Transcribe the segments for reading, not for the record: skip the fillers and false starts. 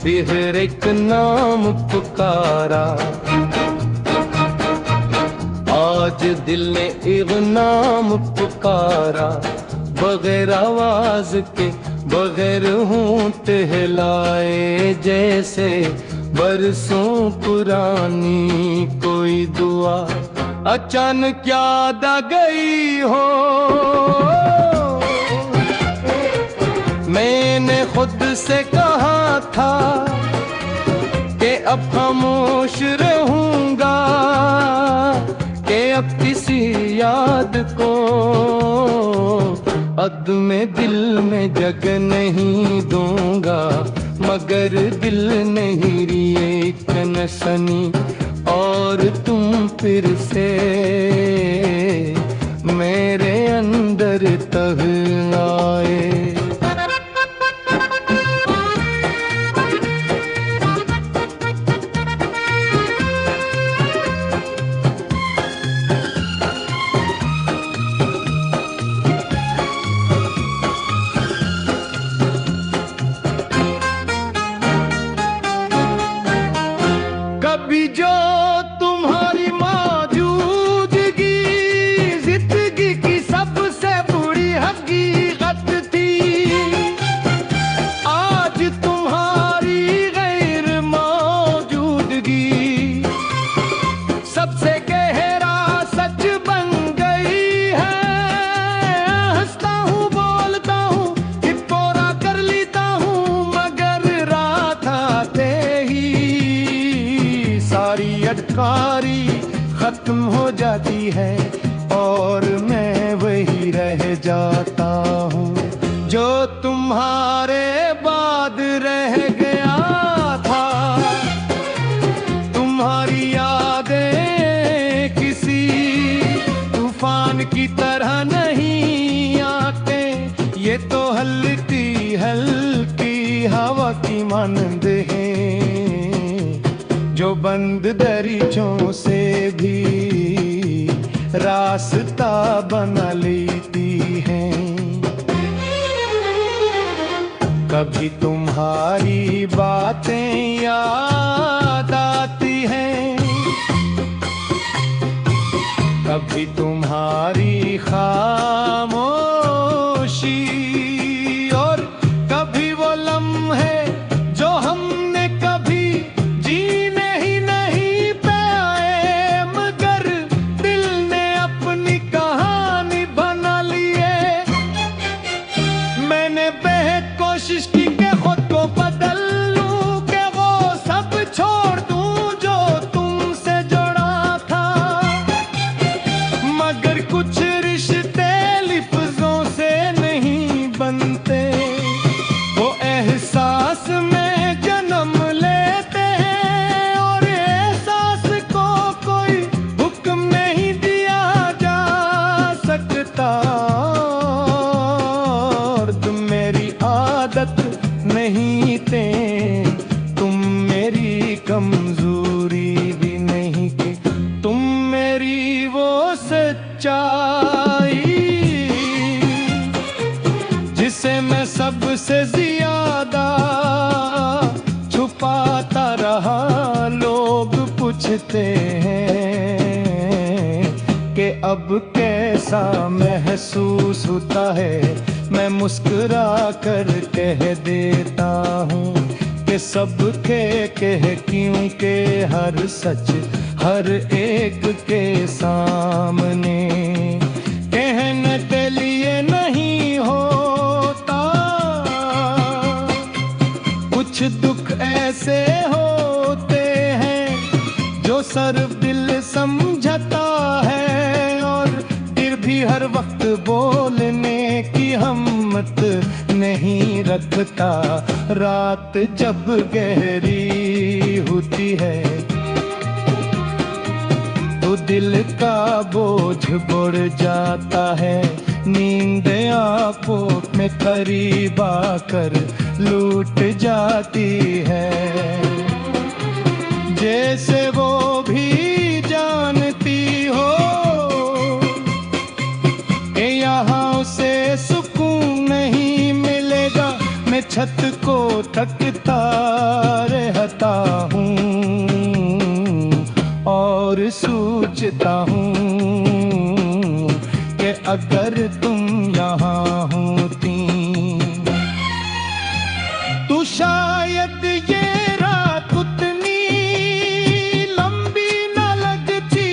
फिर एक नाम पुकारा। आज दिल ने एक नाम पुकारा, बगैर आवाज के बगैर होंठ हिलाए, जैसे बरसों पुरानी कोई दुआ अचानक याद आ गई हो। मैंने खुद से कहा था कि अब खामोश रहूंगा, कि अब किसी याद को अद में दिल में जगह नहीं दूंगा। मगर दिल नहीं रिए कनसनी, और तुम फिर से मेरे अंदर तह आए। कभी जो तुम्हारी मौजूदगी जिंदगी की सबसे बुरी हकीकत थी, आज तुम्हारी गैर मौजूदगी सबसे गहरा सच बन गई है। हंसता हूँ बोलता हूँ हिपोरा कर लेता हूँ, मगर रात आते ही सारी अटकारी खत्म हो जाती है, और मैं वही रह जाता हूँ जो तुम्हारे बाद रह गया था। तुम्हारी यादें किसी तूफान की तरह नहीं आते, ये तो हल्की हल्की हवा की मानंद है, जो बंद दरीचों से भी रास्ता बना लेती हैं। कभी तुम्हारी बातें याद आती हैं, कभी तुम्हारी खामोशी, और कभी वो लम्हे जो हमने कभी जीने ही नहीं पाए, मगर दिल ने अपनी कहानी बना ली है। मैंने बेहद कोशिश की कि खुद को बदल लूं, कि वो सब छोड़ दूं जो तुमसे जुड़ा था, मगर कुछ रिश्ते लिफ्ज़ों से नहीं बनते, वो एहसास में जन्म लेते हैं, और एहसास को कोई हुक्म नहीं दिया जा सकता। और तुम मेरी आदत नहीं थे, तुम मेरी कमजोरी भी नहीं, कि तुम मेरी वो सच्चाई जिसे मैं सबसे ज्यादा छुपाता रहा। लोग पूछते हैं कि अब कैसा महसूस होता है, मैं मुस्कुरा कर कह देता हूँ कि सबके कह, क्योंकि हर सच हर एक के सामने कहने के लिए नहीं होता। कुछ दुख ऐसे होते हैं जो सिर्फ दिल समझता है, और फिर भी हर वक्त बोलने की हिम्मत नहीं रखता। रात जब गहरी होती है तो दिल का बोझ बढ़ जाता है, नींद आंखों में करीब आकर लूट जाती है। जैसे वो भी जानती हो कि यहाँ उसे सुकून नहीं मिलेगा, मैं छत को थकता सोचता हूँ कि अगर तुम यहाँ होती तो शायद ये रात उतनी लंबी न लगती।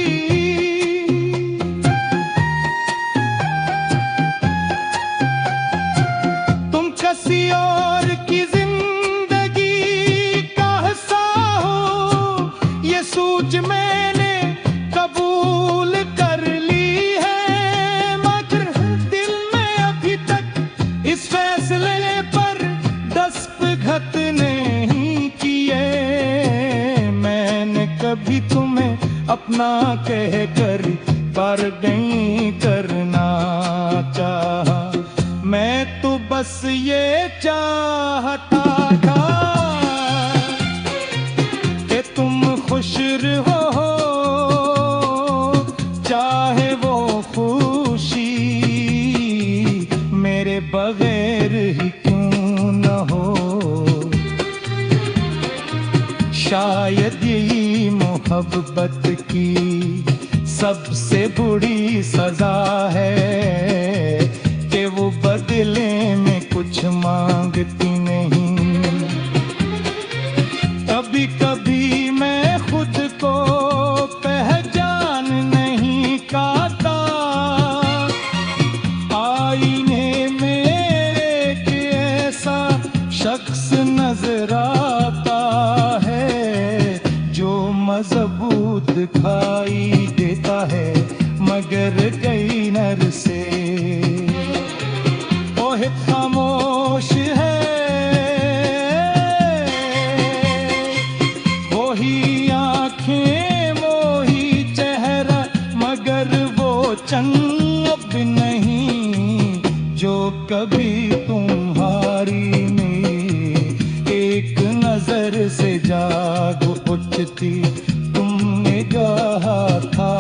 तुम किसी और की जिंदगी का हिस्सा हो, ये सोच मैंने कबूल कर ली है, मगर दिल में अभी तक इस फैसले पर दस्तखत नहीं किए। मैंने कभी तुम्हें अपना कह कर पर नहीं करना चाहा, मैं तो बस ये चाहता था कि तुम खुश रहो, चाहे वो खुशी मेरे बगैर ही क्यों न हो। शायद यही मोहब्बत की सबसे बुरी सजा है कि वो बदले में कुछ मांगती नहीं। कभी कभी मैं खुद को पहचान नहीं पाता, आईने में एक ऐसा शख्स नजर आता है जो मजबूत दिखाई देता है मगर कई नर से ओह खामोश है। वही आंखें वही चेहरा मगर वो चंब नहीं जो कभी तुम्हारी में एक नजर से जाग उठती। तुमने कहा था